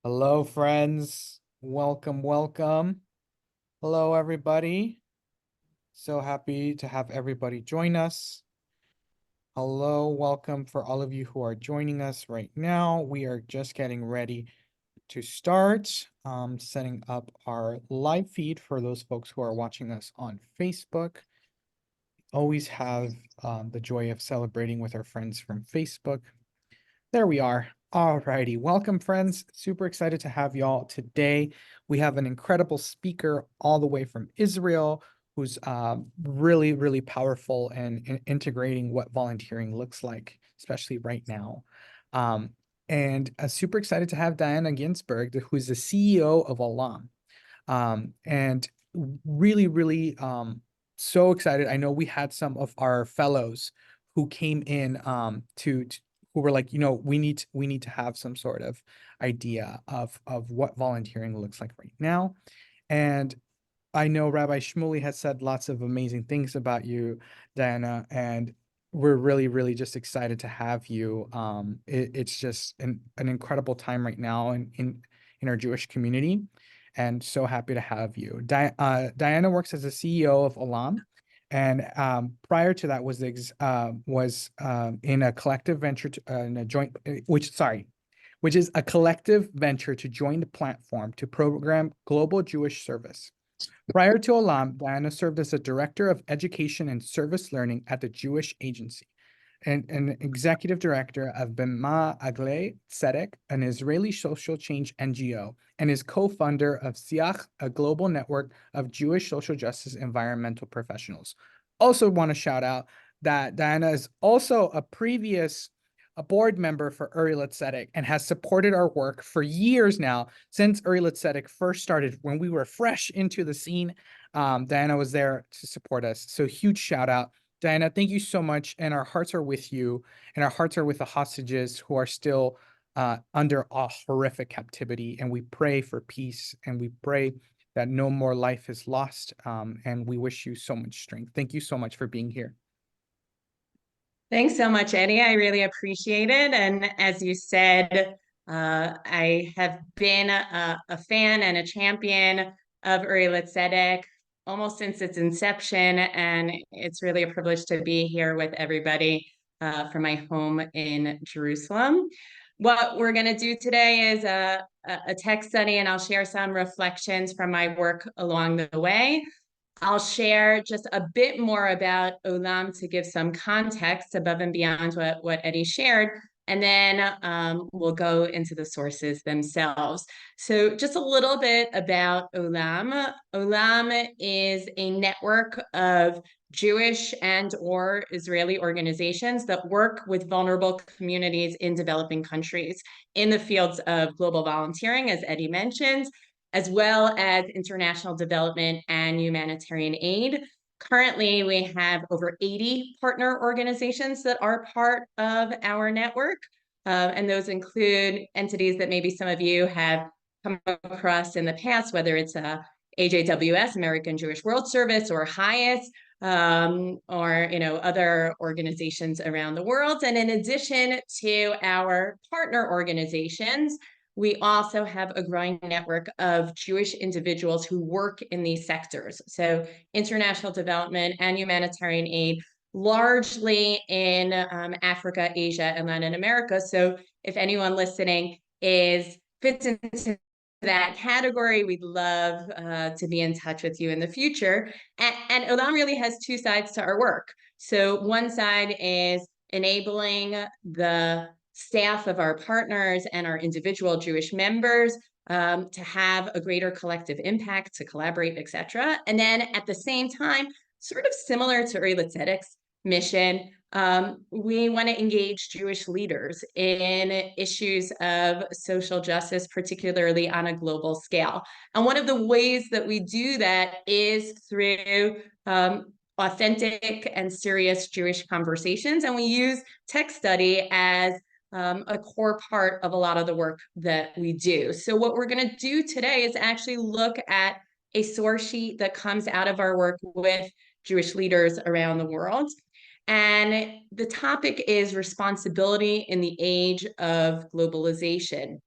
Hello, friends. Welcome, welcome. Hello, everybody. So happy to have everybody join us. Hello, welcome for all of you who are joining us right now. We are just getting ready to start, setting up our live feed for those folks who are watching us on Facebook. Always have the joy of celebrating with our friends from Facebook. There we are. All righty. Welcome, friends. Super excited to have y'all today. We have an incredible speaker all the way from Israel who's really, really powerful in integrating what volunteering looks like, especially right now. And super excited to have Dyonna Ginsburg, who's the CEO of OLAM. And really, really so excited. I know we had some of our fellows who came in to who were like, we need to have some sort of idea of what volunteering looks like right now. And I know Rabbi Shmuley has said lots of amazing things about you, Dyonna, and we're really, really just excited to have you. It's just an incredible time right now in our Jewish community, and so happy to have you. Dyonna works as a CEO of OLAM, and prior to that was in a collective venture in a joint, which is a collective venture to join the platform to program global Jewish service. Prior to Olam, Dyonna served as a director of education and service learning at the Jewish Agency and an executive director of Bema Aglei Tzedek, an Israeli social change NGO, and is co-founder of Siach, a global network of Jewish social justice environmental professionals. Also want to shout out that Dyonna is also a board member for Uri Tzedek and has supported our work for years now, since Uri Tzedek first started when we were fresh into the scene. Dyonna was there to support us. So huge shout out. Dyonna, thank you so much. And our hearts are with you, and our hearts are with the hostages who are still under a horrific captivity. And we pray for peace, and we pray that no more life is lost. And we wish you so much strength. Thank you so much for being here. Thanks so much, Eddie. I really appreciate it. And as you said, I have been a fan and a champion of Uri Tzedek almost since its inception. And it's really a privilege to be here with everybody from my home in Jerusalem. What we're going to do today is a text study, and I'll share some reflections from my work along the way. I'll share just a bit more about OLAM to give some context above and beyond what Eddie shared, and then we'll go into the sources themselves. So just a little bit about OLAM. OLAM is a network of Jewish and or Israeli organizations that work with vulnerable communities in developing countries in the fields of global volunteering, as Eddie mentioned, as well as international development and humanitarian aid. Currently, we have over 80 partner organizations that are part of our network, and those include entities that maybe some of you have come across in the past, whether it's AJWS, American Jewish World Service, or HIAS, or other organizations around the world. And in addition to our partner organizations, we also have a growing network of Jewish individuals who work in these sectors. So international development and humanitarian aid, largely in Africa, Asia, and Latin America. So if anyone listening fits into that category, we'd love to be in touch with you in the future. And OLAM really has two sides to our work. So one side is enabling the staff of our partners and our individual Jewish members to have a greater collective impact, to collaborate, etc. And then at the same time, sort of similar to Uri Tzedek's mission, we want to engage Jewish leaders in issues of social justice, particularly on a global scale. And one of the ways that we do that is through authentic and serious Jewish conversations. And we use text study as a core part of a lot of the work that we do. So what we're going to do today is actually look at a source sheet that comes out of our work with Jewish leaders around the world. And the topic is responsibility in the age of globalization.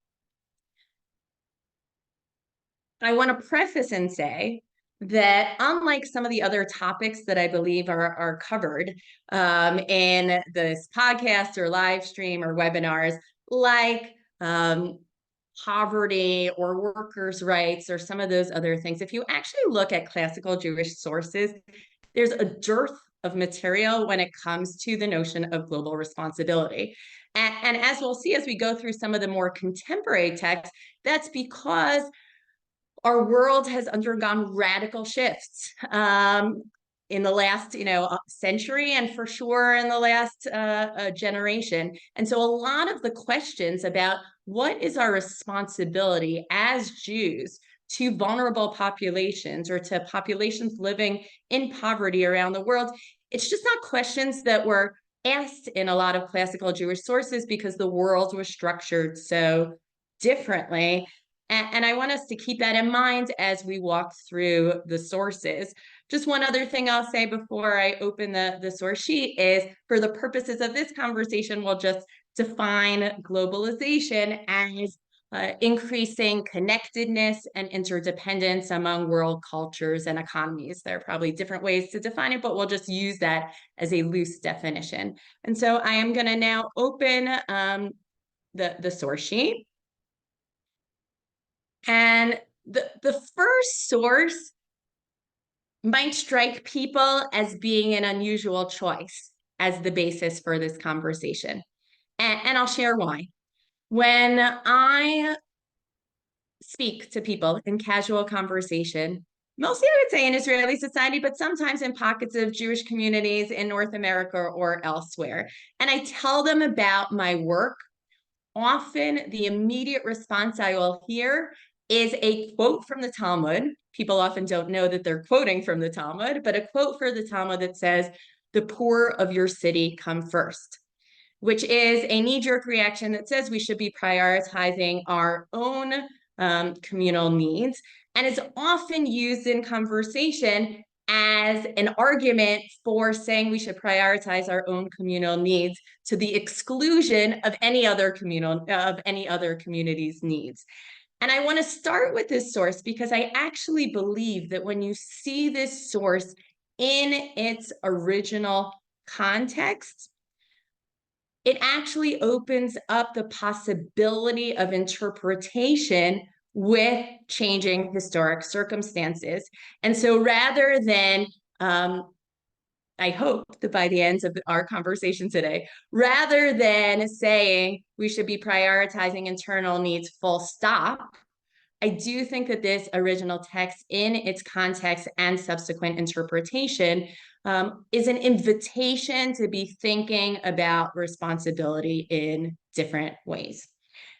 I want to preface and say that unlike some of the other topics that I believe are covered in this podcast or live stream or webinars, like poverty or workers' rights or some of those other things, if you actually look at classical Jewish sources, there's a dearth of material when it comes to the notion of global responsibility. And as we'll see as we go through some of the more contemporary texts, that's because our world has undergone radical shifts in the last, century, and for sure in the last generation. And so a lot of the questions about what is our responsibility as Jews to vulnerable populations or to populations living in poverty around the world, it's just not questions that were asked in a lot of classical Jewish sources because the world was structured so differently. And I want us to keep that in mind as we walk through the sources. Just one other thing I'll say before I open the source sheet is, for the purposes of this conversation, we'll just define globalization as increasing connectedness and interdependence among world cultures and economies. There are probably different ways to define it, but we'll just use that as a loose definition. And so I am going to now open the source sheet. And the first source might strike people as being an unusual choice as the basis for this conversation. And I'll share why. When I speak to people in casual conversation, mostly I would say in Israeli society, but sometimes in pockets of Jewish communities in North America or elsewhere, and I tell them about my work, often the immediate response I will hear is a quote from the Talmud. People often don't know that they're quoting from the Talmud, but a quote for the Talmud that says, "The poor of your city come first," which is a knee-jerk reaction that says we should be prioritizing our own communal needs, and is often used in conversation as an argument for saying we should prioritize our own communal needs to the exclusion of any other community's needs. And I want to start with this source because I actually believe that when you see this source in its original context, it actually opens up the possibility of interpretation with changing historic circumstances. And so rather than, I hope that by the end of our conversation today, rather than saying we should be prioritizing internal needs full stop, I do think that this original text in its context and subsequent interpretation is an invitation to be thinking about responsibility in different ways.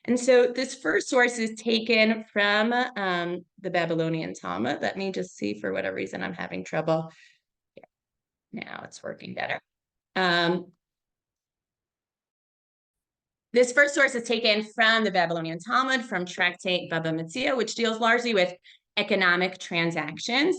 And so this first source is taken from the Babylonian Talmud. Let me just see, for whatever reason, I'm having trouble. Now it's working better. This first source is taken from the Babylonian Talmud, from Tractate Baba Metzia, which deals largely with economic transactions.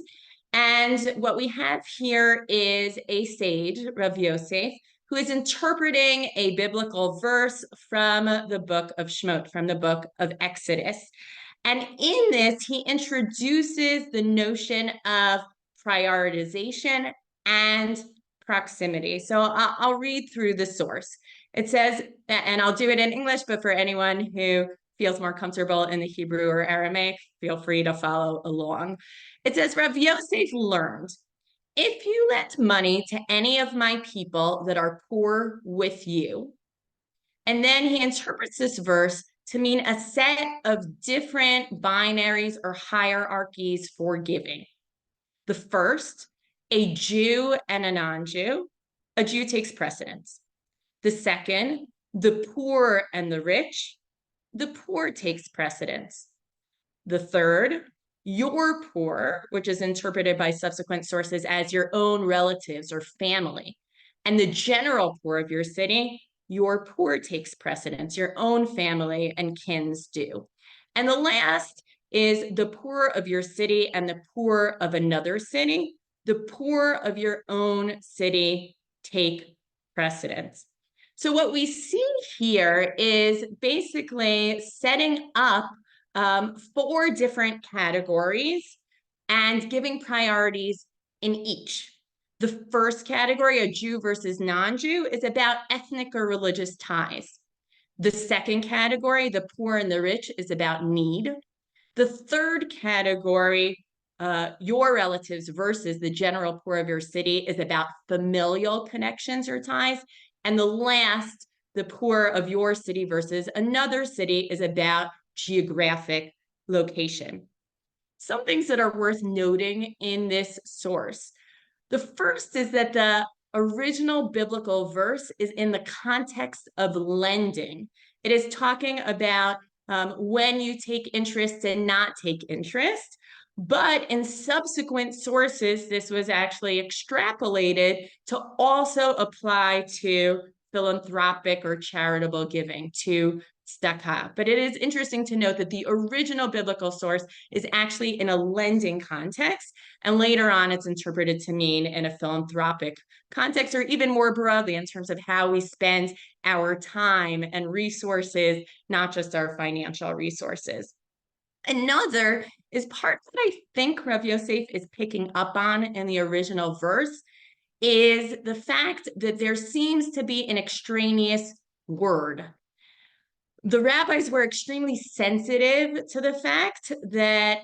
And what we have here is a sage, Rav Yosef, who is interpreting a biblical verse from the book of Shemot, from the book of Exodus. And in this, he introduces the notion of prioritization and proximity. So I'll read through the source. It says, and I'll do it in English, but for anyone who feels more comfortable in the Hebrew or Aramaic, feel free to follow along. It says, Rav Yosef learned, if you lent money to any of my people that are poor with you, and then he interprets this verse to mean a set of different binaries or hierarchies for giving. The first, a Jew and a non-Jew. A Jew takes precedence. The second, the poor and the rich. The poor takes precedence. The third, your poor, which is interpreted by subsequent sources as your own relatives or family. And the general poor of your city, your poor takes precedence, your own family and kins do. And the last is the poor of your city and the poor of another city. The poor of your own city take precedence. So what we see here is basically setting up 4 different categories and giving priorities in each. The first category, a Jew versus non-Jew, is about ethnic or religious ties. The second category, the poor and the rich, is about need. The third category, your relatives versus the general poor of your city, is about familial connections or ties. And the last, the poor of your city versus another city, is about geographic location. Some things that are worth noting in this source. The first is that the original biblical verse is in the context of lending. It is talking about when you take interest and not take interest. But in subsequent sources, this was actually extrapolated to also apply to philanthropic or charitable giving, to tzedakah. But it is interesting to note that the original biblical source is actually in a lending context, and later on it's interpreted to mean in a philanthropic context, or even more broadly in terms of how we spend our time and resources, not just our financial resources. Another is part that I think Rav Yosef is picking up on in the original verse is the fact that there seems to be an extraneous word. The rabbis were extremely sensitive to the fact that,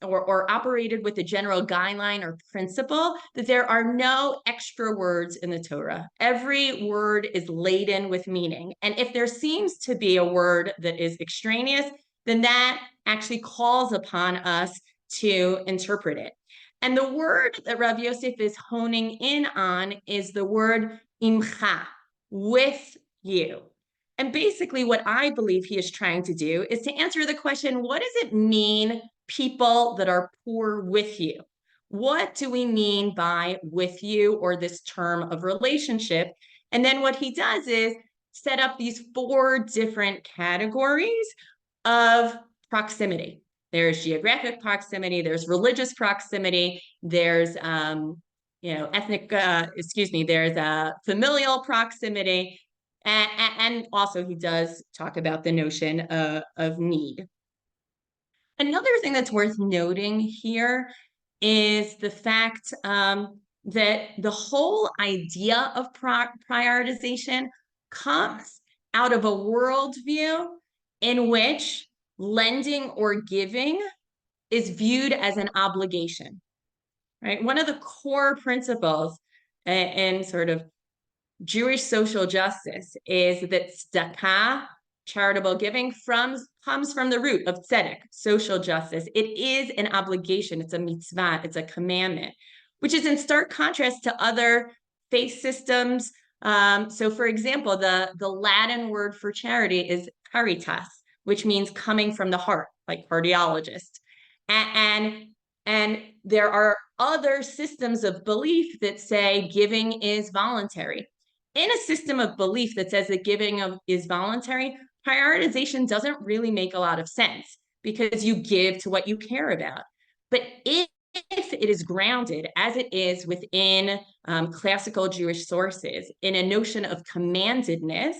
or operated with the general guideline or principle that there are no extra words in the Torah. Every word is laden with meaning. And if there seems to be a word that is extraneous, then that actually calls upon us to interpret it. And the word that Rav Yosef is honing in on is the word imcha, with you. And basically what I believe he is trying to do is to answer the question, what does it mean, people that are poor with you? What do we mean by with you, or this term of relationship? And then what he does is set up these 4 different categories of proximity. There's geographic proximity, there's religious proximity, there's there's familial proximity, and also he does talk about the notion of need. Another thing that's worth noting here is the fact that the whole idea of prioritization comes out of a worldview in which lending or giving is viewed as an obligation, right? One of the core principles in sort of Jewish social justice is that tzedakah, charitable giving, comes from the root of tzedek, social justice. It is an obligation, it's a mitzvah, it's a commandment, which is in stark contrast to other faith systems. So for example, the Latin word for charity is caritas, which means coming from the heart, like cardiologist. And there are other systems of belief that say giving is voluntary. In a system of belief that says that giving is voluntary, prioritization doesn't really make a lot of sense because you give to what you care about. But if it is grounded, as it is within classical Jewish sources, in a notion of commandedness,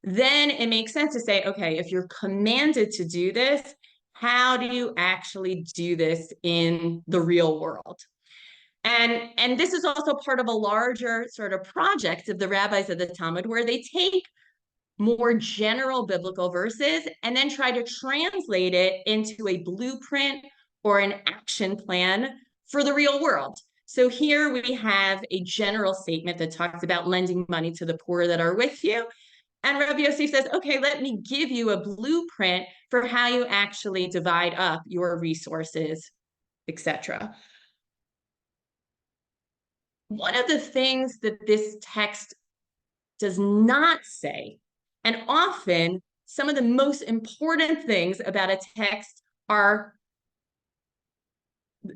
then it makes sense to say, okay, if you're commanded to do this, how do you actually do this in the real world? And this is also part of a larger sort of project of the rabbis of the Talmud, where they take more general biblical verses and then try to translate it into a blueprint or an action plan for the real world. So here we have a general statement that talks about lending money to the poor that are with you. And Rabbi Yosef says, okay, let me give you a blueprint for how you actually divide up your resources, etc. One of the things that this text does not say, and often some of the most important things about a text are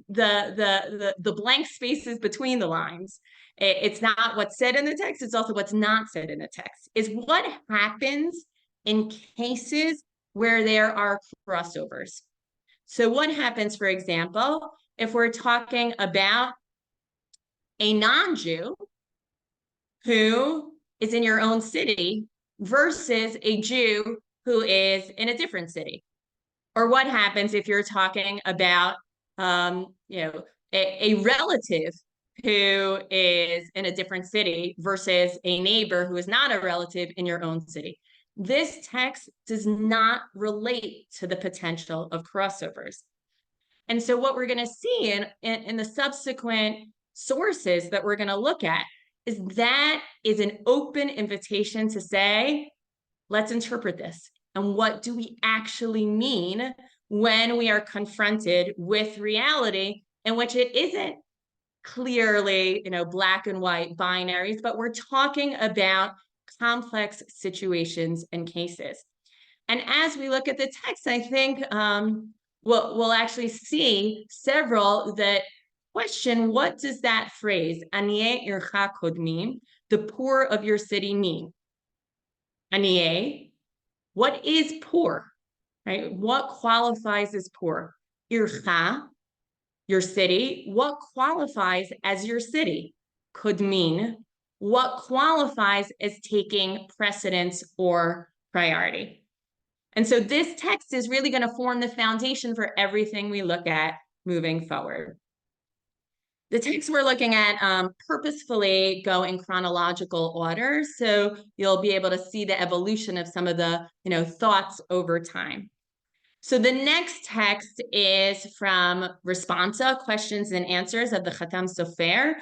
the blank spaces between the lines. It's not what's said in the text, it's also what's not said in the text, is what happens in cases where there are crossovers. So what happens, for example, if we're talking about a non-Jew who is in your own city versus a Jew who is in a different city? Or what happens if you're talking about, a relative who is in a different city versus a neighbor who is not a relative in your own city? This text does not relate to the potential of crossovers. And so what we're going to see in the subsequent sources that we're going to look at is that is an open invitation to say, let's interpret this. And what do we actually mean when we are confronted with reality in which it isn't clearly, black and white binaries, but we're talking about complex situations and cases. And as we look at the text, I think we'll actually see several that question, what does that phrase, Aniye ircha kodmim, the poor of your city, mean? Aniye, what is poor, right? What qualifies as poor? Ircha, your city. What qualifies as your city? Kodmin, what qualifies as taking precedence or priority? And so this text is really going to form the foundation for everything we look at moving forward. The texts we're looking at purposefully go in chronological order, so you'll be able to see the evolution of some of the thoughts over time. So the next text is from Responsa, Questions and Answers of the Khatam Sofer,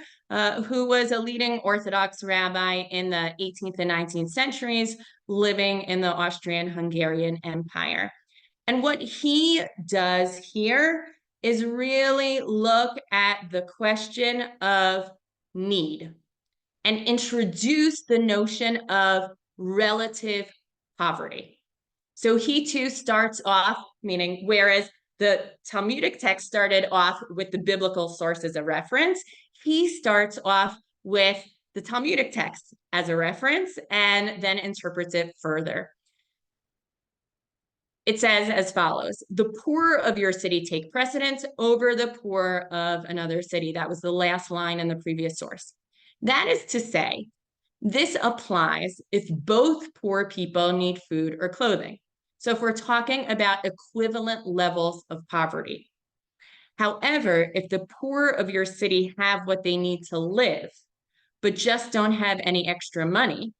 who was a leading Orthodox rabbi in the 18th and 19th centuries, living in the Austrian-Hungarian Empire. And what he does here is really look at the question of need and introduce the notion of relative poverty. So he too starts off, meaning whereas the Talmudic text started off with the biblical source as a reference, he starts off with the Talmudic text as a reference and then interprets it further. It says as follows: the poor of your city take precedence over the poor of another city. That was the last line in the previous source. That is to say, this applies if both poor people need food or clothing. So if we're talking about equivalent levels of poverty. However, if the poor of your city have what they need to live, but just don't have any extra money,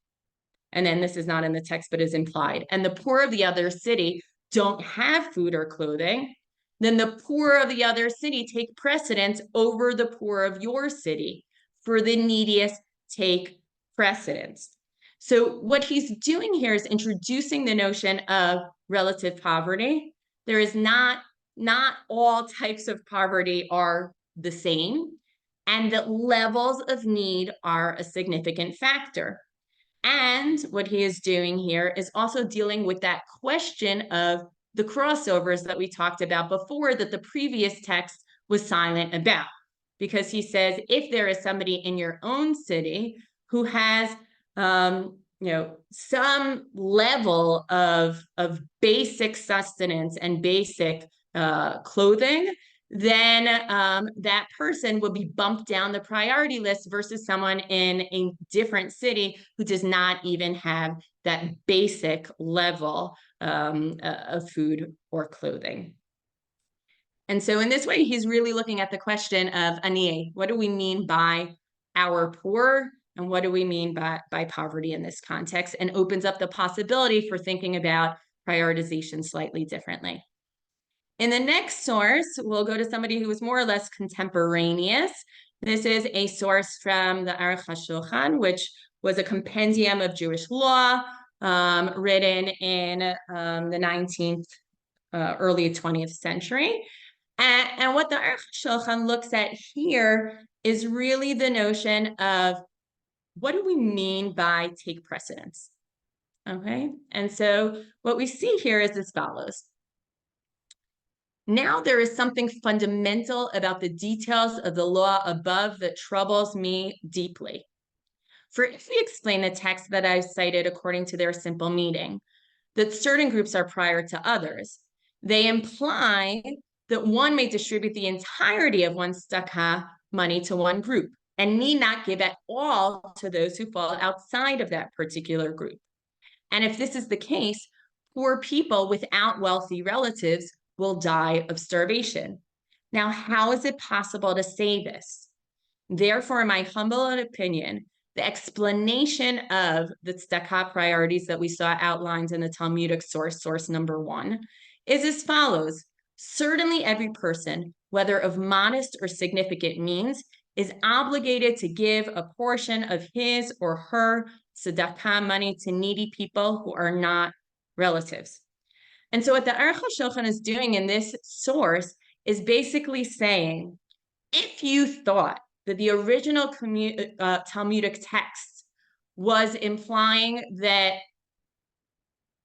and then this is not in the text, but is implied, and the poor of the other city don't have food or clothing, then the poor of the other city take precedence over the poor of your city. For the neediest take precedence. So what he's doing here is introducing the notion of relative poverty. There is not all types of poverty are the same, and that levels of need are a significant factor. And what he is doing here is also dealing with that question of the crossovers that we talked about before that the previous text was silent about. Because he says, if there is somebody in your own city who has, some level of basic sustenance and basic clothing, then that person will be bumped down the priority list versus someone in a different city who does not even have that basic level of food or clothing. And so in this way, he's really looking at the question of aniye. What do we mean by our poor? And what do we mean by poverty in this context? And opens up the possibility for thinking about prioritization slightly differently. In the next source, we'll go to somebody who was more or less contemporaneous. This is a source from the Aruch HaShulchan, which was a compendium of Jewish law written in the 19th, early 20th century. And what the Aruch HaShulchan looks at here is really the notion of what do we mean by take precedence? Okay, and so what we see here is as follows. Now there is something fundamental about the details of the law above that troubles me deeply. For if we explain the text that I've cited according to their simple meaning, that certain groups are prior to others, they imply that one may distribute the entirety of one's tzedakah money to one group and need not give at all to those who fall outside of that particular group. And if this is the case, poor people without wealthy relatives will die of starvation. Now, how is it possible to say this? Therefore, in my humble opinion, the explanation of the tzedakah priorities that we saw outlined in the Talmudic source number 1, is as follows. Certainly every person, whether of modest or significant means, is obligated to give a portion of his or her tzedakah money to needy people who are not relatives. And so what the Aruch HaShulchan is doing in this source is basically saying, if you thought that the original Talmudic text was implying that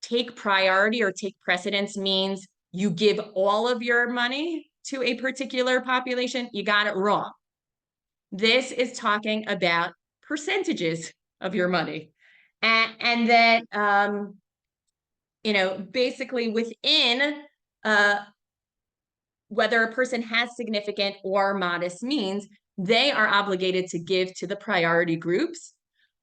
take priority or take precedence means you give all of your money to a particular population, you got it wrong. This is talking about percentages of your money. And that, basically within whether a person has significant or modest means, they are obligated to give to the priority groups,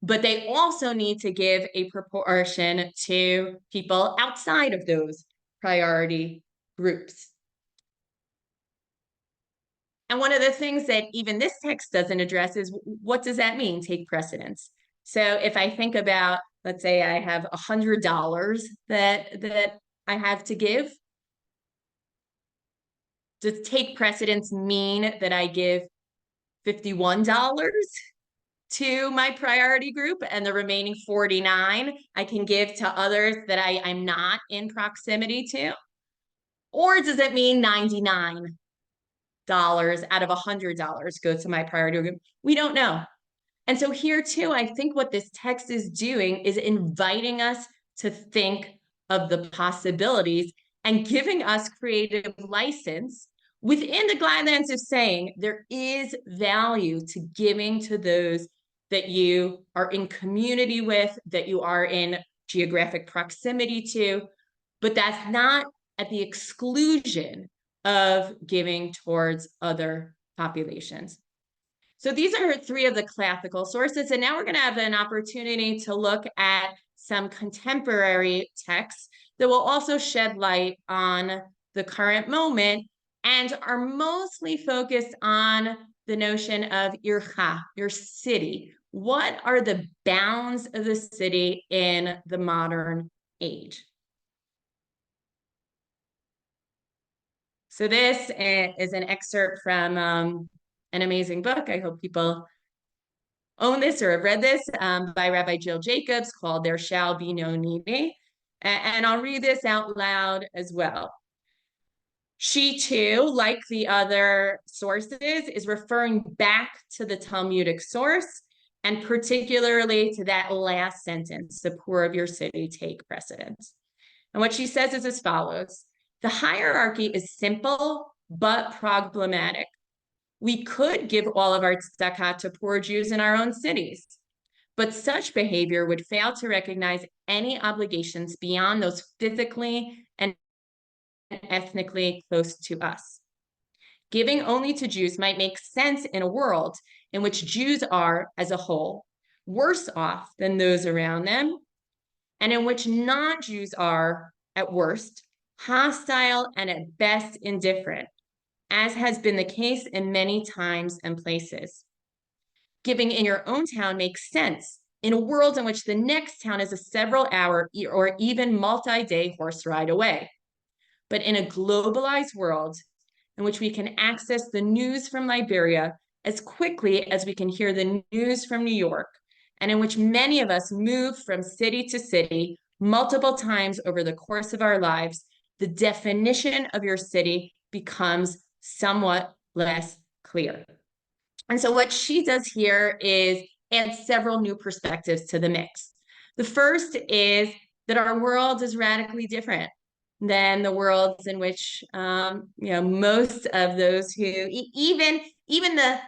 but they also need to give a proportion to people outside of those priority groups. And one of the things that even this text doesn't address is, what does that mean, take precedence? So if I think about, let's say I have $100 that I have to give, does take precedence mean that I give $51 to my priority group and the remaining 49 I can give to others that I'm not in proximity to? Or does it mean $99 out of $100 go to my priority group? We don't know. And so here too, I think what this text is doing is inviting us to think of the possibilities and giving us creative license within the guidelines of saying there is value to giving to those that you are in community with, that you are in geographic proximity to, but that's not at the exclusion of giving towards other populations. So these are 3 of the classical sources, and now we're going to have an opportunity to look at some contemporary texts that will also shed light on the current moment and are mostly focused on the notion of ircha, your city. What are the bounds of the city in the modern age? So this is an excerpt from an amazing book. I hope people own this or have read this by Rabbi Jill Jacobs, called There Shall Be No Needy. And I'll read this out loud as well. She too, like the other sources, is referring back to the Talmudic source, and particularly to that last sentence, the poor of your city take precedence. And what she says is as follows. The hierarchy is simple, but problematic. We could give all of our tzedakah to poor Jews in our own cities, but such behavior would fail to recognize any obligations beyond those physically and ethnically close to us. Giving only to Jews might make sense in a world in which Jews are, as a whole, worse off than those around them, and in which non-Jews are, at worst, hostile and at best indifferent, as has been the case in many times and places. Giving in your own town makes sense in a world in which the next town is a several-hour or even multi-day horse ride away. But in a globalized world in which we can access the news from Liberia as quickly as we can hear the news from New York, and in which many of us move from city to city multiple times over the course of our lives, the definition of your city becomes somewhat less clear. And so what she does here is add several new perspectives to the mix. The first is that our world is radically different than the worlds in which most of those who even the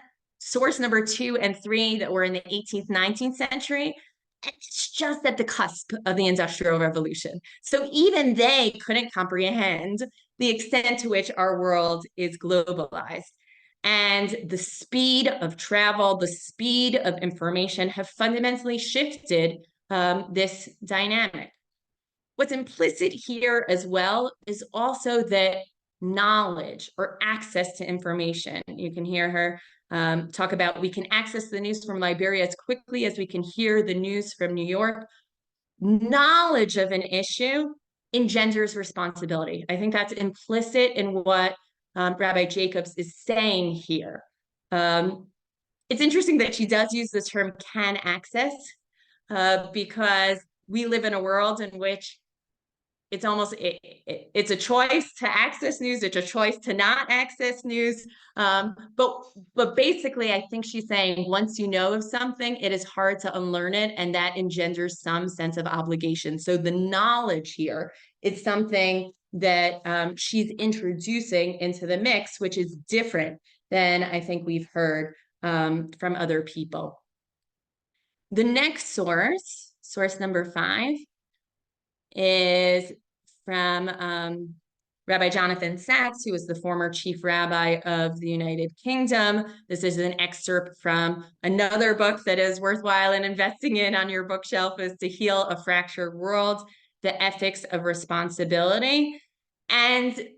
source number 2 and 3 that were in the 18th, 19th century, it's just at the cusp of the Industrial Revolution. So even they couldn't comprehend the extent to which our world is globalized. And the speed of travel, the speed of information have fundamentally shifted this dynamic. What's implicit here as well is also that knowledge or access to information. You can hear her talk about, we can access the news from Liberia as quickly as we can hear the news from New York. Knowledge of an issue engenders responsibility. I think that's implicit in what Rabbi Jacobs is saying here. It's interesting that she does use the term can access because we live in a world in which it's almost it's a choice to access news, it's a choice to not access news, but basically I think she's saying once you know of something, it is hard to unlearn it, and that engenders some sense of obligation. So the knowledge here is something that she's introducing into the mix, which is different than I think we've heard from other people. The next source number 5, is from Rabbi Jonathan Sacks, who was the former chief rabbi of the United Kingdom. This is an excerpt from another book that is worthwhile in investing in on your bookshelf, is To Heal a Fractured World, The Ethics of Responsibility. And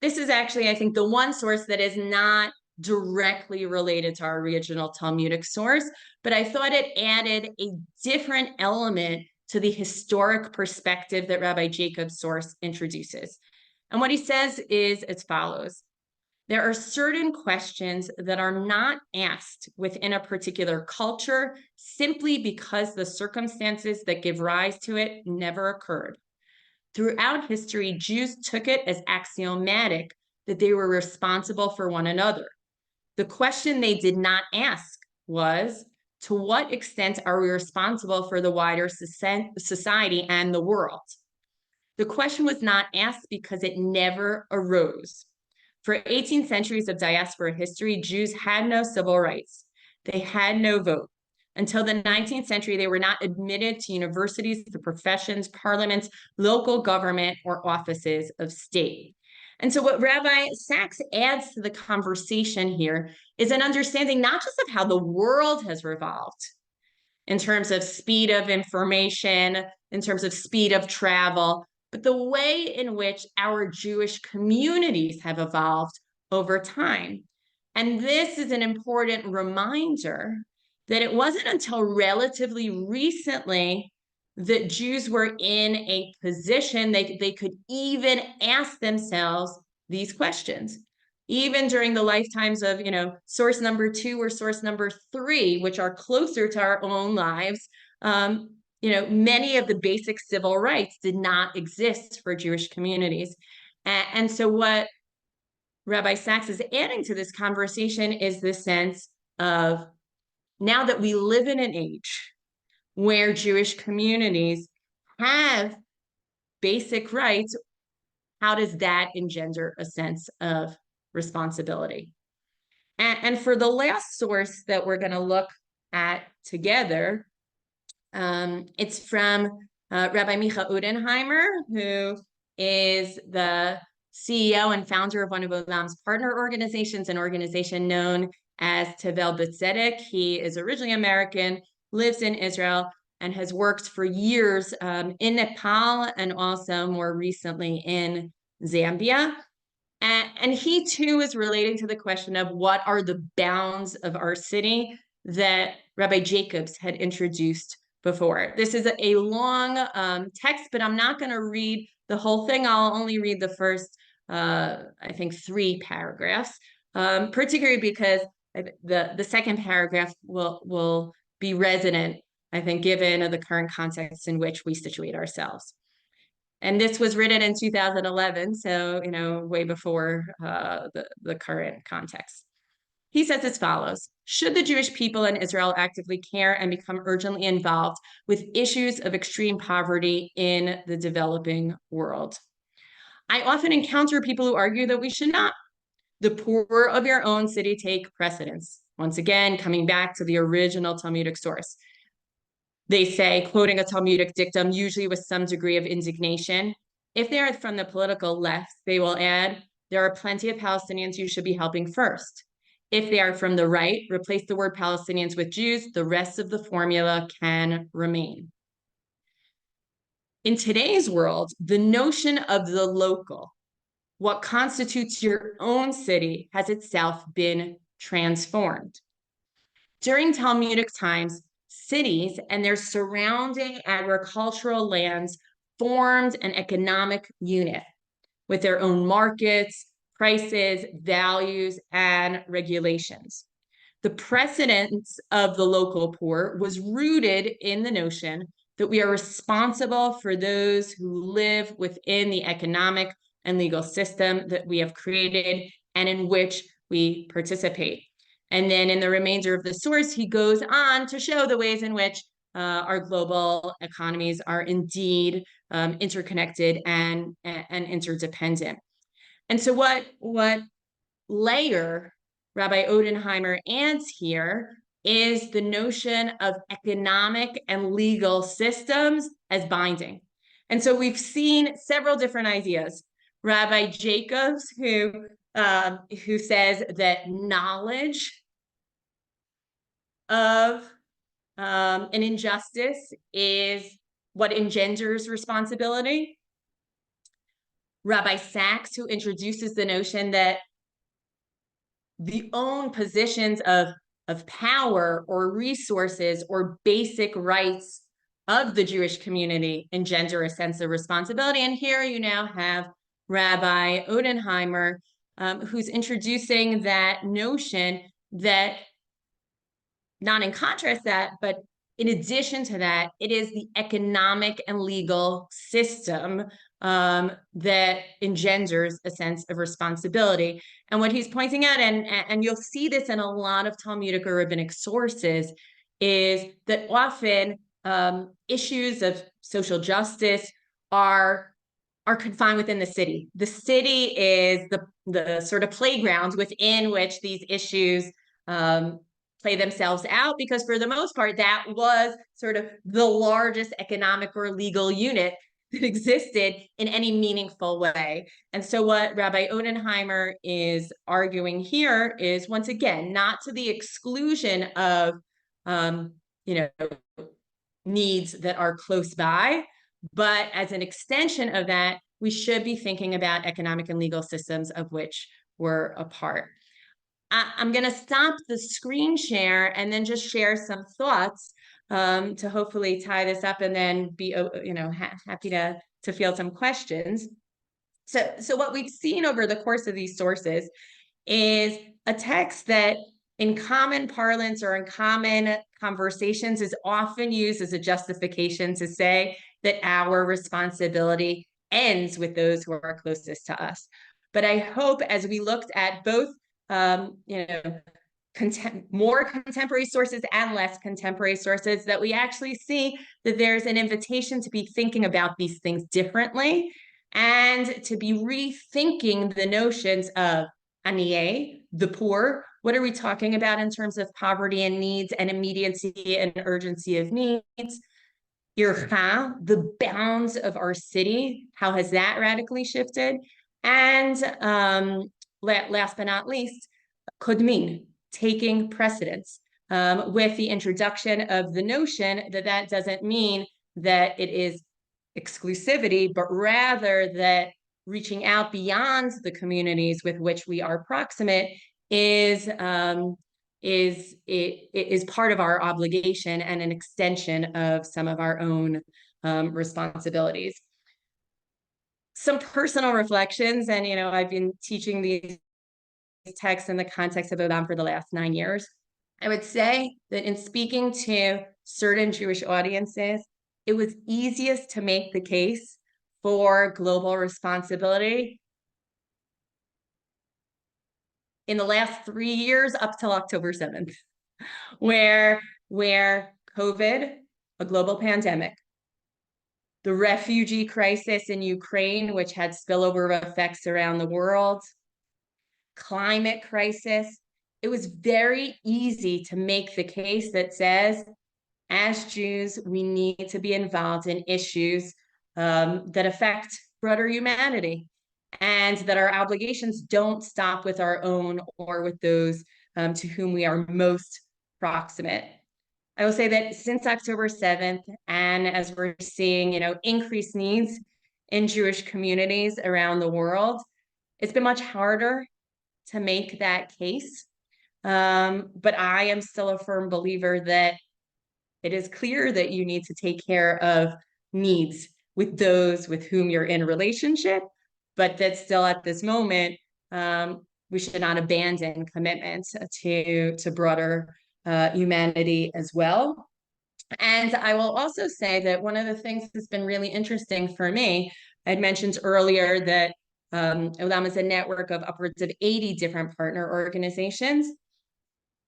this is actually, I think, the one source that is not directly related to our original Talmudic source, but I thought it added a different element to the historic perspective that Rabbi Jacobs' source introduces. And what he says is as follows: there are certain questions that are not asked within a particular culture simply because the circumstances that give rise to it never occurred. Throughout history, Jews took it as axiomatic that they were responsible for one another. The question they did not ask was, to what extent are we responsible for the wider society and the world? The question was not asked because it never arose. For 18 centuries of diaspora history, Jews had no civil rights. They had no vote. Until the 19th century, they were not admitted to universities, the professions, parliaments, local government, or offices of state. And so what Rabbi Sacks adds to the conversation here is an understanding not just of how the world has revolved in terms of speed of information, in terms of speed of travel, but the way in which our Jewish communities have evolved over time. And this is an important reminder that it wasn't until relatively recently that Jews were in a position they could even ask themselves these questions. Even during the lifetimes of, source number 2 or source number 3, which are closer to our own lives, many of the basic civil rights did not exist for Jewish communities. And so what Rabbi Sacks is adding to this conversation is the sense of, now that we live in an age where Jewish communities have basic rights, how does that engender a sense of responsibility? And for the last source that we're going to look at together, it's from Rabbi Micha Udenheimer, who is the CEO and founder of one of OLAM's partner organizations, an organization known as Tevel B'Tzedek. He is originally American, lives in Israel, and has worked for years in Nepal and also more recently in Zambia. And he too is relating to the question of what are the bounds of our city that Rabbi Jacobs had introduced before. This is a long text, but I'm not going to read the whole thing. I'll only read the first, I think, 3 paragraphs, particularly because the second paragraph will be resonant, I think, given the current context in which we situate ourselves. And this was written in 2011, so, way before the current context. He says as follows: should the Jewish people in Israel actively care and become urgently involved with issues of extreme poverty in the developing world? I often encounter people who argue that we should not. The poor of your own city take precedence. Once again, coming back to the original Talmudic source. They say, quoting a Talmudic dictum, usually with some degree of indignation, if they are from the political left, they will add, there are plenty of Palestinians you should be helping first. If they are from the right, replace the word Palestinians with Jews. The rest of the formula can remain. In today's world, the notion of the local, what constitutes your own city has itself been transformed. During Talmudic times, cities and their surrounding agricultural lands formed an economic unit with their own markets, prices, values, and regulations. The precedence of the local poor was rooted in the notion that we are responsible for those who live within the economic and legal system that we have created and in which we participate. And then in the remainder of the source, he goes on to show the ways in which our global economies are indeed interconnected and interdependent. And so what layer Rabbi Odenheimer adds here is the notion of economic and legal systems as binding. And so we've seen several different ideas. Rabbi Jacobs, who says that knowledge of an injustice is what engenders responsibility. Rabbi Sachs, who introduces the notion that the own positions of power or resources or basic rights of the Jewish community engender a sense of responsibility. And here you now have Rabbi Odenheimer, who's introducing that notion that, not in contrast that, but in addition to that, it is the economic and legal system that engenders a sense of responsibility. And what he's pointing out, and you'll see this in a lot of Talmudic or rabbinic sources, is that often issues of social justice are confined within the city. The city is the sort of playground within which these issues play themselves out, because for the most part, that was sort of the largest economic or legal unit that existed in any meaningful way. And so what Rabbi Odenheimer is arguing here is, once again, not to the exclusion of, needs that are close by, but as an extension of that, we should be thinking about economic and legal systems of which we're a part. I'm going to stop the screen share and then just share some thoughts to hopefully tie this up, and then be happy to field some questions. So what we've seen over the course of these sources is a text that in common parlance or in common conversations is often used as a justification to say that our responsibility ends with those who are closest to us. But I hope, as we looked at both more contemporary sources and less contemporary sources, that we actually see that there's an invitation to be thinking about these things differently and to be rethinking the notions of aniye, the poor. What are we talking about in terms of poverty and needs and immediacy and urgency of needs? Ircha, the bounds of our city, how has that radically shifted? And last but not least, kodmin, taking precedence, with the introduction of the notion that that doesn't mean that it is exclusivity, but rather that reaching out beyond the communities with which we are proximate is part of our obligation and an extension of some of our own responsibilities. Some personal reflections, and I've been teaching these texts in the context of OLAM for the last 9 years. I would say that in speaking to certain Jewish audiences, it was easiest to make the case for global responsibility in the last 3 years up till October 7th, where COVID, a global pandemic, the refugee crisis in Ukraine, which had spillover effects around the world, climate crisis, it was very easy to make the case that says, as Jews, we need to be involved in issues that affect broader humanity, and that our obligations don't stop with our own or with those to whom we are most proximate. I will say that since October 7th, and as we're seeing, increased needs in Jewish communities around the world, It's been much harder to make that case. But I am still a firm believer that it is clear that you need to take care of needs with those with whom you're in relationship, but that still at this moment, we should not abandon commitments to broader humanity as well. And I will also say that one of the things that's been really interesting for me, I'd mentioned earlier that OLAM is a network of upwards of 80 different partner organizations.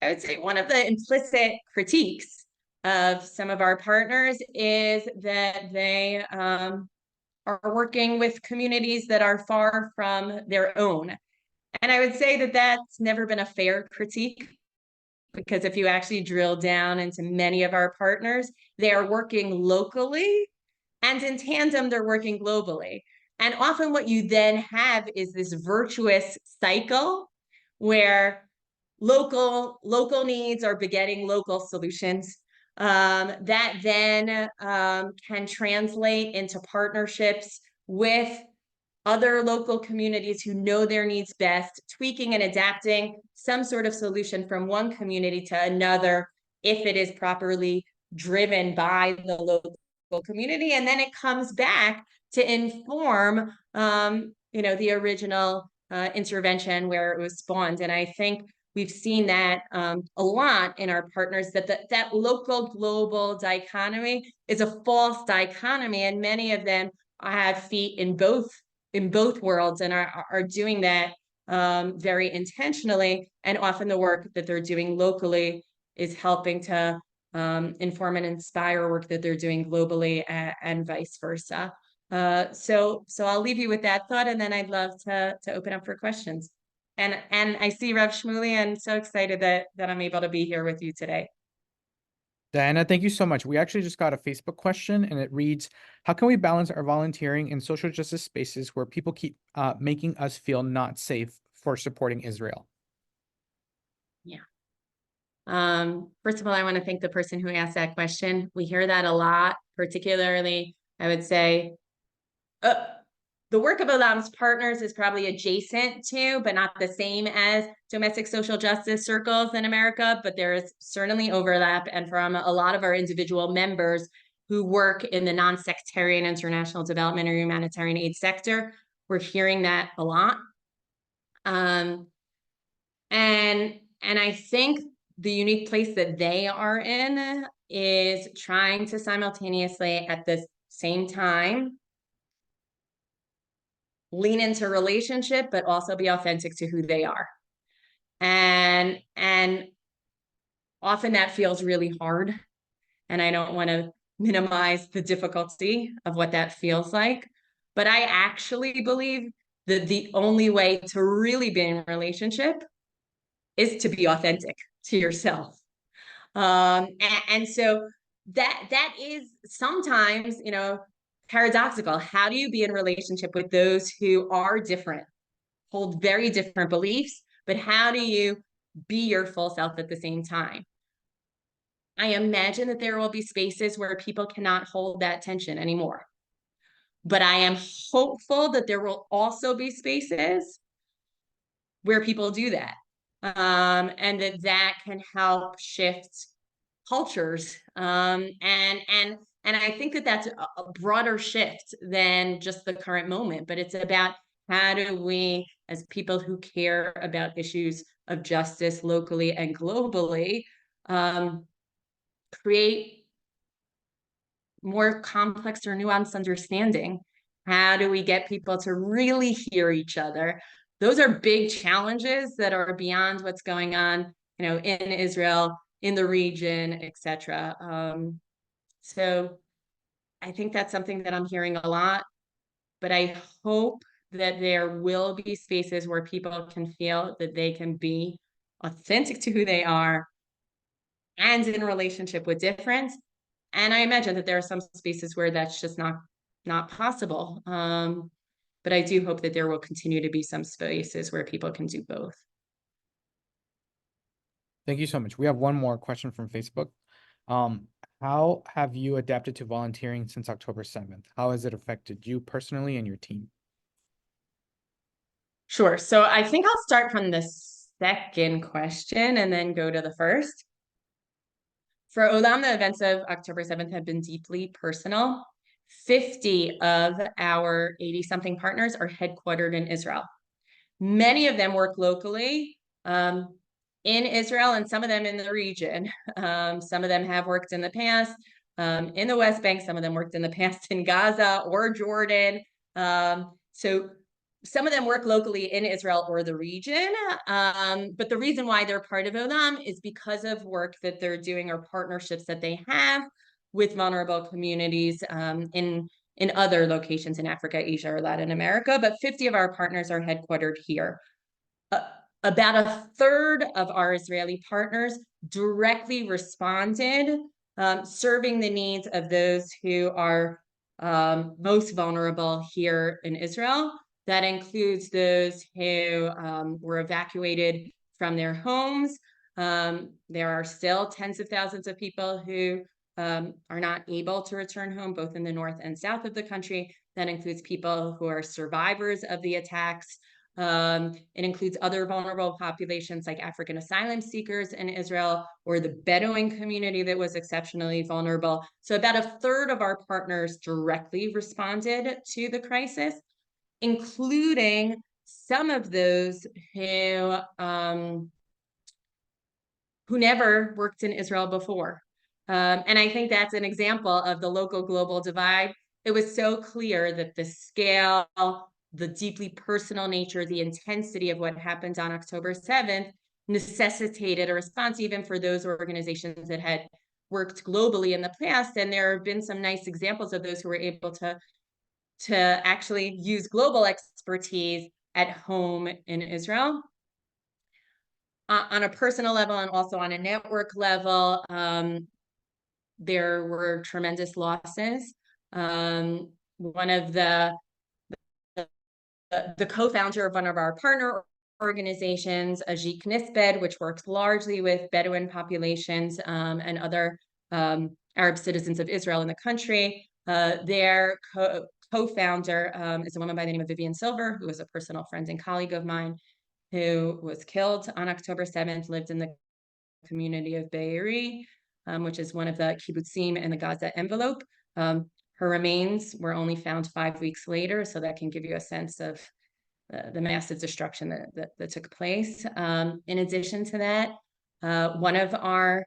I would say one of the implicit critiques of some of our partners is that they are working with communities that are far from their own. And I would say that that's never been a fair critique, because if you actually drill down into many of our partners, they are working locally, and in tandem, they're working globally. And often what you then have is this virtuous cycle where local needs are begetting local solutions, that then can translate into partnerships with other local communities who know their needs best, tweaking and adapting some sort of solution from one community to another if it is properly driven by the local community. And then it comes back to inform the original intervention where it was spawned. And I think we've seen that a lot in our partners, that local global dichotomy is a false dichotomy, and many of them have feet in both worlds and are doing that very intentionally. And often the work that they're doing locally is helping to inform and inspire work that they're doing globally, and vice versa. So I'll leave you with that thought, and then I'd love to open up for questions. And I see Rev Shmuley, and so excited that I'm able to be here with you today. Diana, thank you so much. We actually just got a Facebook question, and it reads, how can we balance our volunteering in social justice spaces where people keep making us feel not safe for supporting Israel? Yeah. First of all, I want to thank the person who asked that question. We hear that a lot, particularly, I would say, the work of OLAM's partners is probably adjacent to, but not the same as, domestic social justice circles in America, but there is certainly overlap. And from a lot of our individual members who work in the non-sectarian international development or humanitarian aid sector, we're hearing that a lot. And I think the unique place that they are in is trying to simultaneously at the same time lean into relationship, but also be authentic to who they are. And often that feels really hard. And I don't want to minimize the difficulty of what that feels like. But I actually believe that the only way to really be in a relationship is to be authentic to yourself. And so that is sometimes, paradoxical. How do you be in relationship with those who are different, hold very different beliefs, but how do you be your full self at the same time? I imagine that there will be spaces where people cannot hold that tension anymore. But I am hopeful that there will also be spaces where people do that. And that can help shift cultures. And I think that that's a broader shift than just the current moment, but it's about how do we, as people who care about issues of justice locally and globally, create more complex or nuanced understanding. How do we get people to really hear each other? Those are big challenges that are beyond what's going on, in Israel, in the region, etc. So I think that's something that I'm hearing a lot, but I hope that there will be spaces where people can feel that they can be authentic to who they are and in relationship with difference. And I imagine that there are some spaces where that's just not possible. But I do hope that there will continue to be some spaces where people can do both. Thank you so much. We have one more question from Facebook. How have you adapted to volunteering since October 7th? How has it affected you personally and your team? Sure. So I think I'll start from the second question and then go to the first. For OLAM, the events of October 7th have been deeply personal. 50 of our 80-something partners are headquartered in Israel. Many of them work locally in Israel and some of them in the region. Some of them have worked in the past in the West Bank. Some of them worked in the past in Gaza or Jordan. So some of them work locally in Israel or the region. But the reason why they're part of OLAM is because of work that they're doing or partnerships that they have with vulnerable communities in other locations in Africa, Asia, or Latin America. But 50 of our partners are headquartered here. About a third of our Israeli partners directly responded, serving the needs of those who are most vulnerable here in Israel. That includes those who were evacuated from their homes. There are still tens of thousands of people who are not able to return home, both in the north and south of the country. That includes people who are survivors of the attacks. It includes other vulnerable populations like African asylum seekers in Israel or the Bedouin community that was exceptionally vulnerable. So about a third of our partners directly responded to the crisis, including some of those who never worked in Israel before. And I think that's an example of the local global divide. It was so clear that the scale, the deeply personal nature, the intensity of what happened on October 7th necessitated a response even for those organizations that had worked globally in the past. And there have been some nice examples of those who were able to actually use global expertise at home in Israel. On a personal level and also on a network level, there were tremendous losses. One of the co-founder of one of our partner organizations, Dyonna Ginsburg, which works largely with Bedouin populations and other Arab citizens of Israel in the country. Their co-founder is a woman by the name of Vivian Silver, who is a personal friend and colleague of mine, who was killed on October 7th, lived in the community of Be'eri, which is one of the kibbutzim in the Gaza envelope. Her remains were only found 5 weeks later, so that can give you a sense of the massive destruction that took place. In addition to that, one of our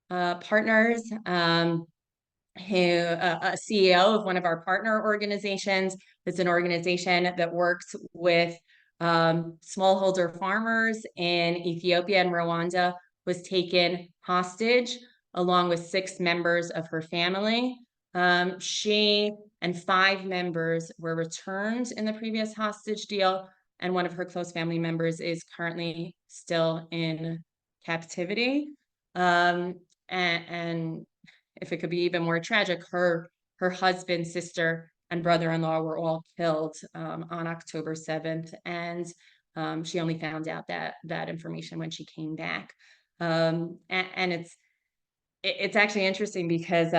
partners, a CEO of one of our partner organizations, it's an organization that works with smallholder farmers in Ethiopia and Rwanda, was taken hostage along with 6 members of her family. She and 5 members were returned in the previous hostage deal, and one of her close family members is currently still in captivity. And if it could be even more tragic, her husband, sister, and brother-in-law were all killed on October 7th, and she only found out that information when she came back. And it's actually interesting because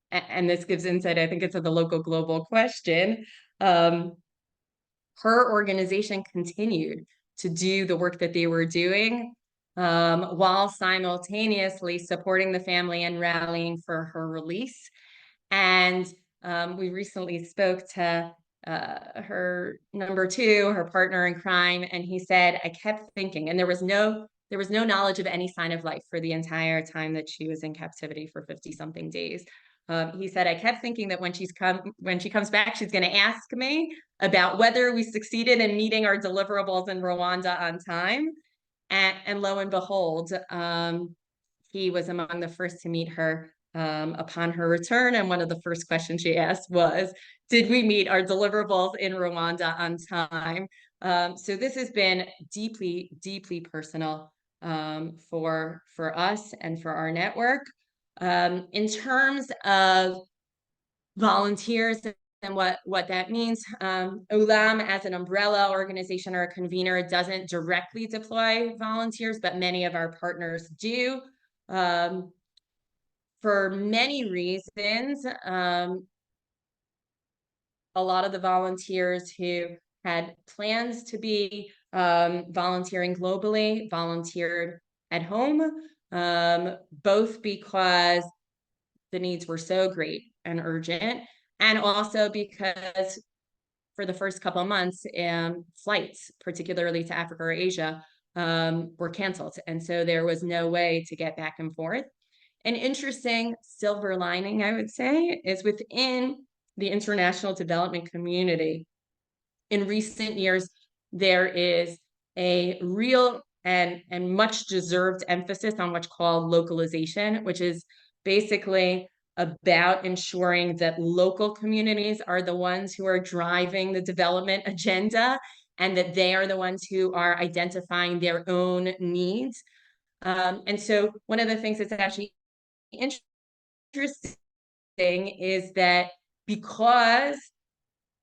and this gives insight, I think, into the local global question. Her organization continued to do the work that they were doing while simultaneously supporting the family and rallying for her release. And we recently spoke to her number 2, her partner in crime, and he said, I kept thinking, and there was no knowledge of any sign of life for the entire time that she was in captivity for 50-something days. He said, I kept thinking that when she comes back, she's going to ask me about whether we succeeded in meeting our deliverables in Rwanda on time. And lo and behold, he was among the first to meet her upon her return. And one of the first questions she asked was, did we meet our deliverables in Rwanda on time? So this has been deeply, deeply personal for us and for our network. In terms of volunteers and what that means, OLAM as an umbrella organization or a convener doesn't directly deploy volunteers, but many of our partners do. For many reasons, a lot of the volunteers who had plans to be volunteering globally volunteered at home, both because the needs were so great and urgent, and also because for the first couple of months, flights, particularly to Africa or Asia, were canceled. And so there was no way to get back and forth. An interesting silver lining, I would say, is within the international development community. In recent years, there is a real and much deserved emphasis on what's called localization, which is basically about ensuring that local communities are the ones who are driving the development agenda and that they are the ones who are identifying their own needs. And so one of the things that's actually interesting is that because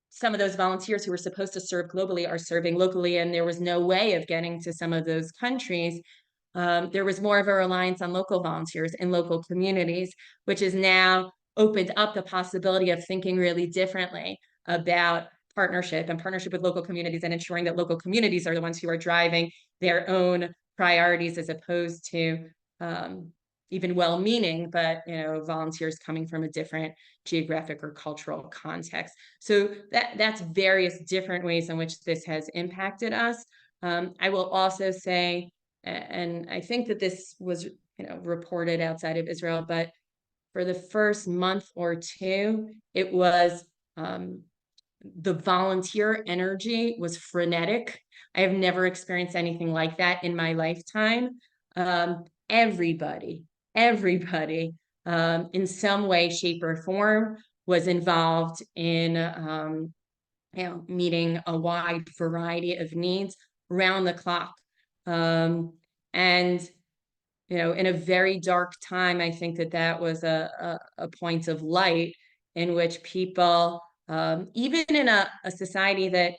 some of those volunteers who were supposed to serve globally are serving locally, and there was no way of getting to some of those countries, there was more of a reliance on local volunteers in local communities, which has now opened up the possibility of thinking really differently about partnership with local communities and ensuring that local communities are the ones who are driving their own priorities as opposed to even well-meaning, but volunteers coming from a different geographic or cultural context. So that's various different ways in which this has impacted us. I will also say, and I think that this was reported outside of Israel, but for the first month or two, it was the volunteer energy was frenetic. I have never experienced anything like that in my lifetime. Everybody, in some way, shape, or form was involved in meeting a wide variety of needs around the clock. And in a very dark time, I think that was a point of light in which people, even in a society that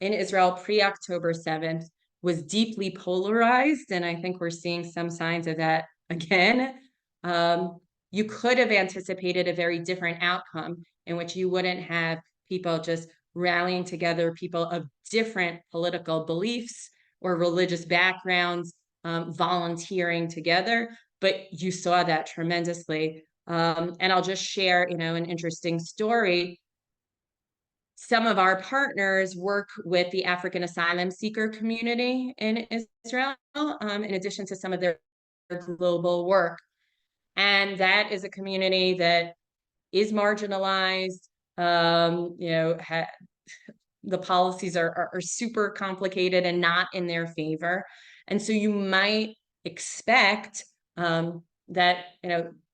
in Israel pre-October 7th was deeply polarized, and I think we're seeing some signs of that again, you could have anticipated a very different outcome in which you wouldn't have people just rallying together, people of different political beliefs or religious backgrounds, volunteering together, but you saw that tremendously. And I'll just share, an interesting story. Some of our partners work with the African asylum seeker community in Israel, in addition to some of their global work. And that is a community that is marginalized, the policies are super complicated and not in their favor. And so you might expect that,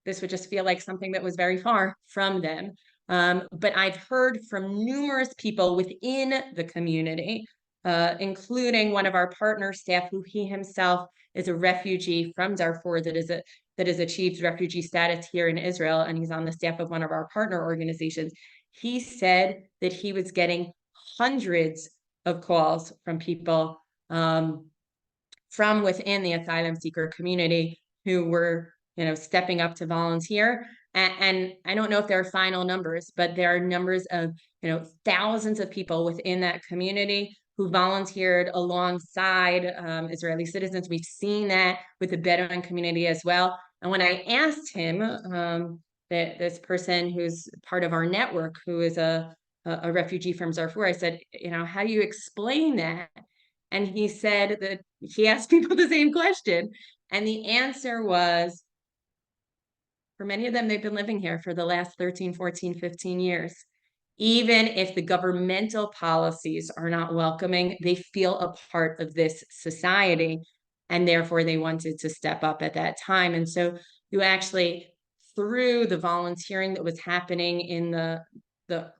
this would just feel like something that was very far from them. But I've heard from numerous people within the community, including one of our partner staff, who he himself is a refugee from Darfur that has achieved refugee status here in Israel, and he's on the staff of one of our partner organizations. He said that he was getting hundreds of calls from people from within the asylum seeker community who were, stepping up to volunteer. And I don't know if there are final numbers, but there are numbers of, thousands of people within that community who volunteered alongside Israeli citizens. We've seen that with the Bedouin community as well. And when I asked him, this person who's part of our network, who is a refugee from Darfur, I said, how do you explain that? And he said that he asked people the same question. And the answer was, for many of them, they've been living here for the last 13, 14, 15 years. Even if the governmental policies are not welcoming, they feel a part of this society, and therefore they wanted to step up at that time. And so you actually, through the volunteering that was happening in the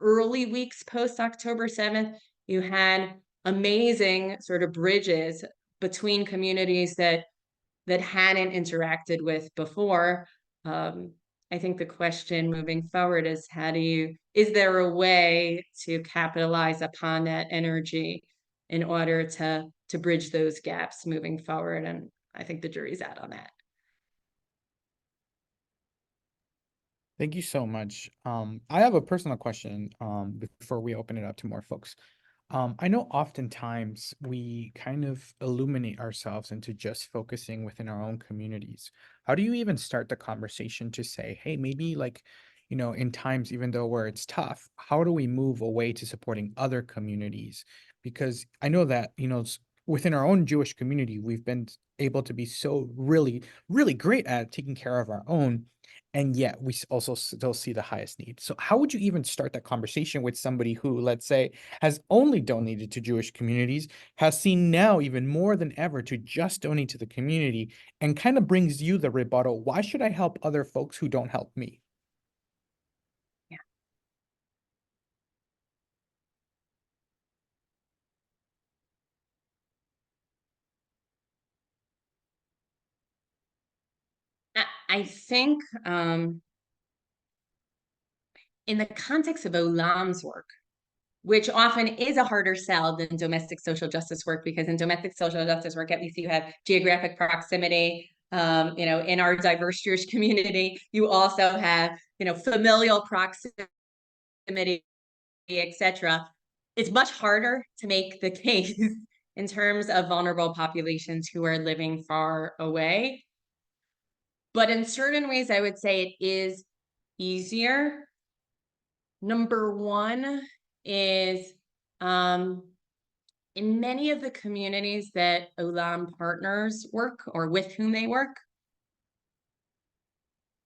early weeks post October 7th, you had amazing sort of bridges between communities that hadn't interacted with before. I think the question moving forward is, is there a way to capitalize upon that energy in order to bridge those gaps moving forward? And I think the jury's out on that. Thank you so much. I have a personal question before we open it up to more folks. I know oftentimes we kind of illuminate ourselves into just focusing within our own communities. How do you even start the conversation to say, hey, maybe like, in times, even though where it's tough, how do we move away to supporting other communities? Because I know that, within our own Jewish community, we've been able to be so really, really great at taking care of our own. And yet we also still see the highest need. So how would you even start that conversation with somebody who, let's say, has only donated to Jewish communities, has seen now even more than ever to just donate to the community, and kind of brings you the rebuttal, why should I help other folks who don't help me? Yeah. I think in the context of OLAM's work, which often is a harder sell than domestic social justice work, because in domestic social justice work, at least you have geographic proximity. In our diverse Jewish community, you also have, familial proximity, etc. It's much harder to make the case in terms of vulnerable populations who are living far away. But in certain ways, I would say it is easier. Number one is in many of the communities that OLAM partners work or with whom they work,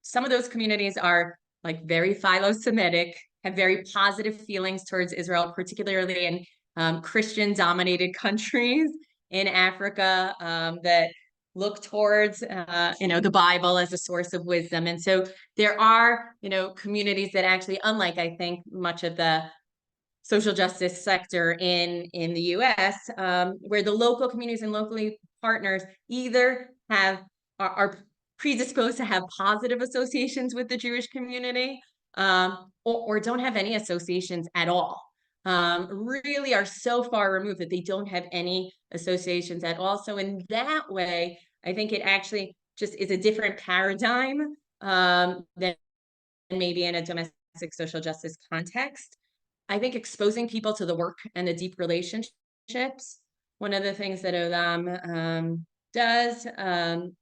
some of those communities are like very philo-Semitic, have very positive feelings towards Israel, particularly in Christian-dominated countries in Africa that look towards, the Bible as a source of wisdom. And so there are, communities that actually, unlike I think much of the social justice sector in the U.S., where the local communities and locally partners either are predisposed to have positive associations with the Jewish community, or don't have any associations at all. Really are so far removed that they don't have any associations at all. So in that way, I think it actually just is a different paradigm than maybe in a domestic social justice context. I think exposing people to the work and the deep relationships. One of the things that OLAM does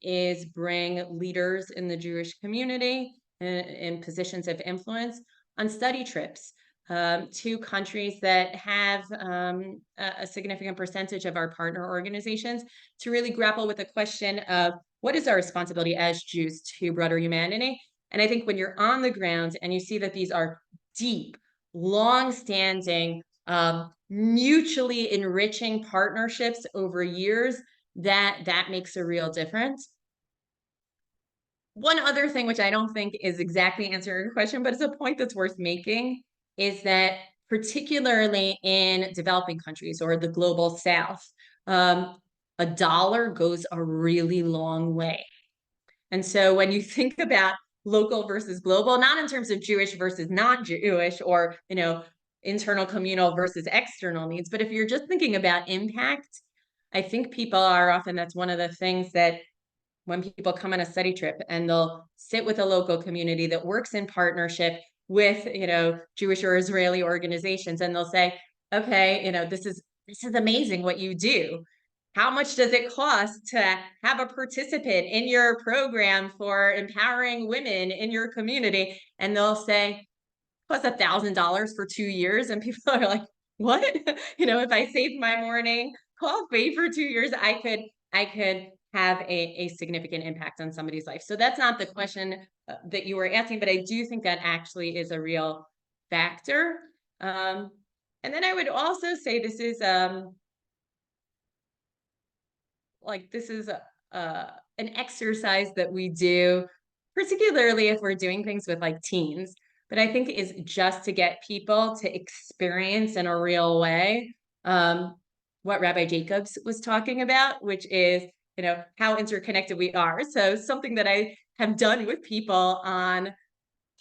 is bring leaders in the Jewish community in positions of influence on study trips to countries that have a significant percentage of our partner organizations, to really grapple with the question of what is our responsibility as Jews to broader humanity. And I think when you're on the ground and you see that these are deep, long-standing, mutually enriching partnerships over years, that makes a real difference. One other thing, which I don't think is exactly answering your question, but it's a point that's worth making, is that particularly in developing countries or the global South, a dollar goes a really long way. And so when you think about local versus global, not in terms of Jewish versus non-Jewish, or, internal communal versus external needs, but if you're just thinking about impact, I think people are often, that's one of the things that when people come on a study trip and they'll sit with a local community that works in partnership with, Jewish or Israeli organizations, and they'll say, okay, this is amazing what you do. How much does it cost to have a participant in your program for empowering women in your community? And they'll say, plus $1,000 for 2 years. And people are like, what? If I saved my morning coffee for 2 years, I could have a significant impact on somebody's life. So that's not the question that you were asking, but I do think that actually is a real factor. And then I would also say this is an exercise that we do, particularly if we're doing things with like teens, but I think is just to get people to experience in a real way what Rabbi Jacobs was talking about, which is, how interconnected we are. So something that I have done with people on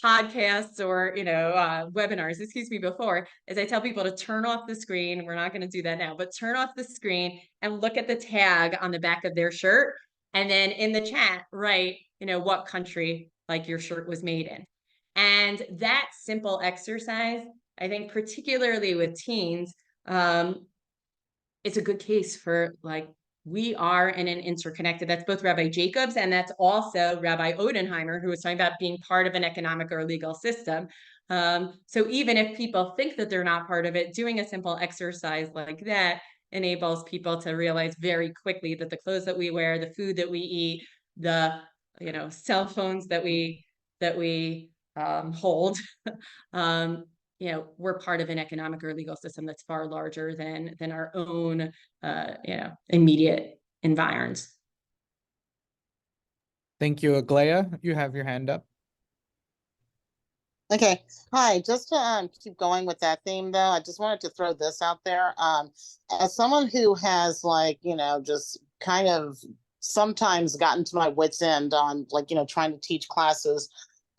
podcasts or webinars, excuse me, before, is I tell people to turn off the screen. We're not going to do that now, but turn off the screen and look at the tag on the back of their shirt, and then in the chat write what country like your shirt was made in. And that simple exercise, I think, particularly with teens, it's a good case for like, we are in an interconnected, that's both Rabbi Jacobs and that's also Rabbi Odenheimer, who was talking about being part of an economic or legal system. So even if people think that they're not part of it, doing a simple exercise like that enables people to realize very quickly that the clothes that we wear, the food that we eat, the cell phones that we hold, we're part of an economic or legal system that's far larger than our own, immediate environs. Thank you, Aglaya. You have your hand up. Okay. Hi. Just to keep going with that theme, though, I just wanted to throw this out there. As someone who has, like, just kind of sometimes gotten to my wits' end on, like, trying to teach classes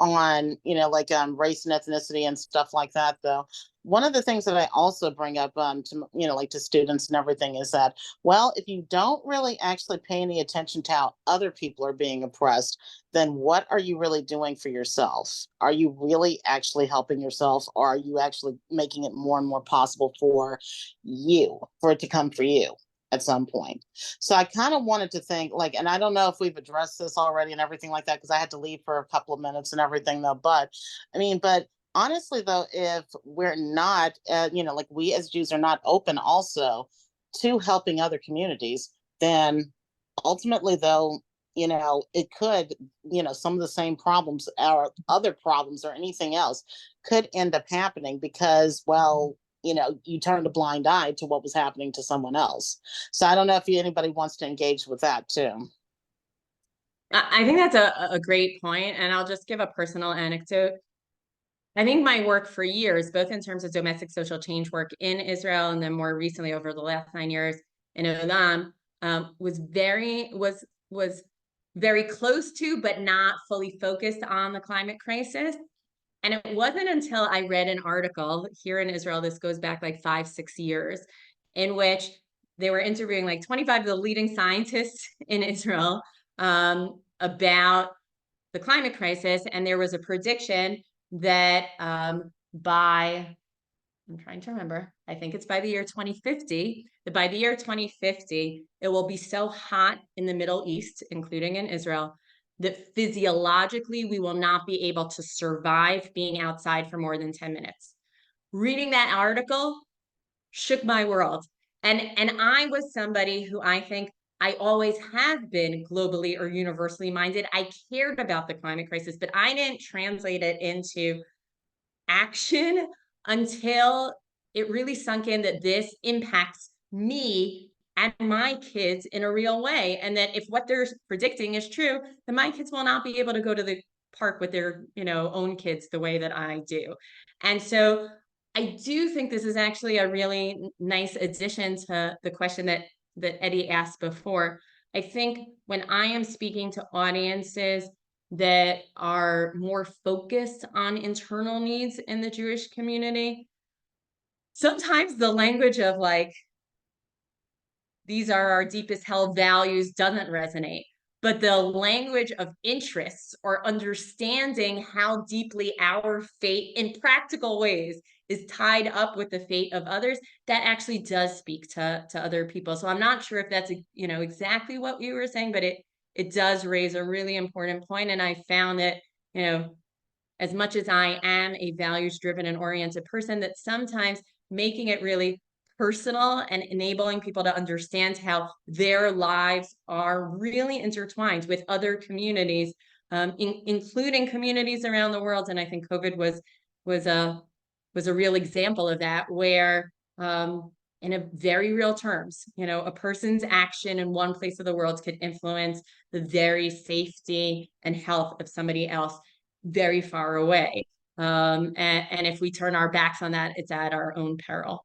on, like race and ethnicity and stuff like that, though. One of the things that I also bring up to, like to students and everything is that, well, if you don't really actually pay any attention to how other people are being oppressed, then what are you really doing for yourself? Are you really actually helping yourself, or are you actually making it more and more possible for it to come for you at some point? So I kind of wanted to think, like, and I don't know if we've addressed this already and everything like that, because I had to leave for a couple of minutes and everything, though. But honestly, though, if we're not, like we as Jews are not open also to helping other communities, then ultimately, though, it could, some of the same problems or other problems or anything else could end up happening because, well, you turned a blind eye to what was happening to someone else. So I don't know if anybody wants to engage with that too. I think that's a great point, and I'll just give a personal anecdote. I think my work for years, both in terms of domestic social change work in Israel, and then more recently over the last 9 years in OLAM, was very close to, but not fully focused on the climate crisis. And it wasn't until I read an article here in Israel, this goes back like 5-6 years, in which they were interviewing like 25 of the leading scientists in Israel about the climate crisis. And there was a prediction that I'm trying to remember, I think it's by the year 2050, that by the year 2050, it will be so hot in the Middle East, including in Israel, that physiologically we will not be able to survive being outside for more than 10 minutes. Reading that article shook my world. And I was somebody who I think I always have been globally or universally minded. I cared about the climate crisis, but I didn't translate it into action until it really sunk in that this impacts me and my kids in a real way. And that if what they're predicting is true, then my kids will not be able to go to the park with their, own kids the way that I do. And so I do think this is actually a really nice addition to the question that Eddie asked before. I think when I am speaking to audiences that are more focused on internal needs in the Jewish community, sometimes the language of like, these are our deepest held values doesn't resonate. But the language of interests or understanding how deeply our fate in practical ways is tied up with the fate of others, that actually does speak to other people. So I'm not sure if that's exactly what you were saying, but it does raise a really important point. And I found that, as much as I am a values-driven and oriented person, that sometimes making it really personal and enabling people to understand how their lives are really intertwined with other communities, including communities around the world. And I think COVID was a real example of that, where in a very real terms, a person's action in one place of the world could influence the very safety and health of somebody else very far away. And if we turn our backs on that, it's at our own peril.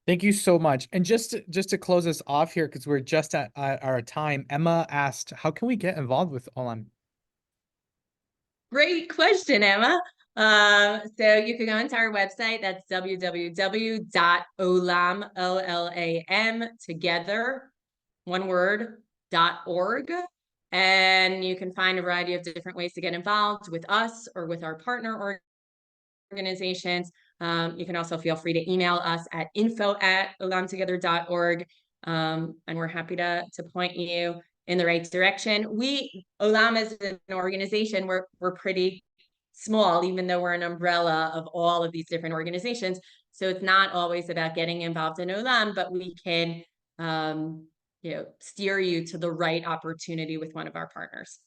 Thank you so much. And just to close us off here, because we're just at our time, Emma asked, how can we get involved with OLAM? Great question, Emma. So you can go into our website. That's www.olam, OLAM, together, one word, .org. And you can find a variety of different ways to get involved with us or with our partner organizations. You can also feel free to email us at info@olamtogether.org. And we're happy to point you in the right direction. OLAM as an organization, we're pretty small, even though we're an umbrella of all of these different organizations. So it's not always about getting involved in OLAM, but we can steer you to the right opportunity with one of our partners.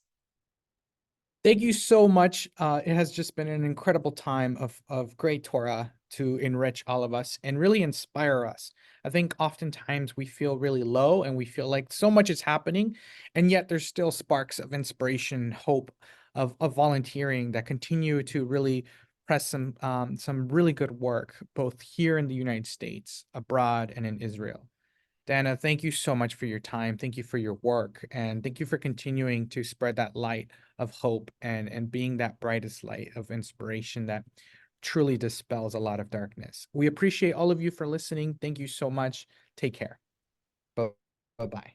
Thank you so much. It has just been an incredible time of great Torah to enrich all of us and really inspire us. I think oftentimes we feel really low and we feel like so much is happening, and yet there's still sparks of inspiration, hope, of volunteering that continue to really press some really good work, both here in the United States, abroad, and in Israel. Dyonna, thank you so much for your time. Thank you for your work. And thank you for continuing to spread that light of hope and being that brightest light of inspiration that truly dispels a lot of darkness. We appreciate all of you for listening. Thank you so much. Take care. Bye-bye.